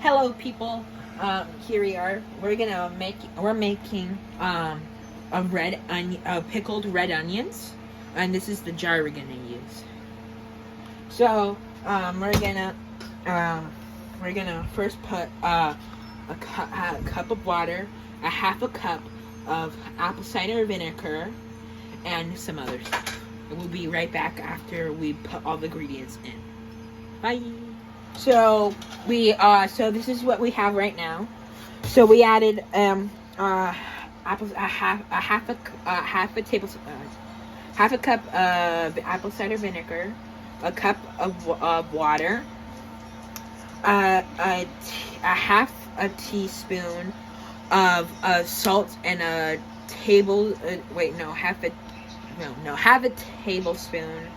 Hello, people. Here we are. We're making pickled red onions, and this is the jar we're gonna use. So we're gonna first put a cup of water, a half a cup of apple cider vinegar, and some other stuff. And we'll be right back after we put all the ingredients in. Bye. So this is what we have right now. So we added apples, half a tablespoon, half a cup of apple cider vinegar, a cup of water, half a teaspoon of salt, and half a tablespoon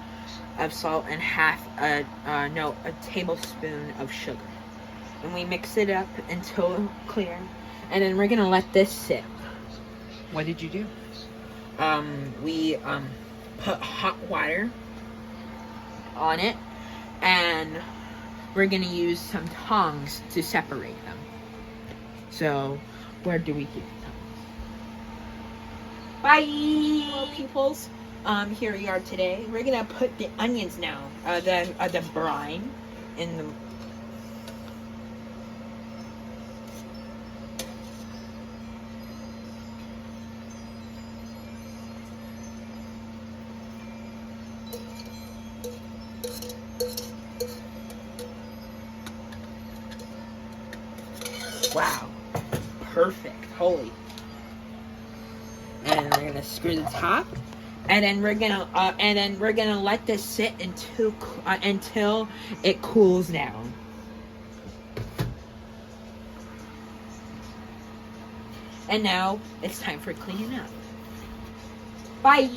of salt, and half a tablespoon of sugar. And we mix it up until clear, and then we're gonna let this sit. What did you do? We put hot water on it, and we're gonna use some tongs to separate them. So where do we keep the tongs? Bye. Hello, peoples. Here we are today. We're gonna put the onions now, the brine, in the. Wow, perfect, holy. And we're gonna screw the top. And then we're gonna let this sit until it cools down. And now it's time for cleaning up. Bye.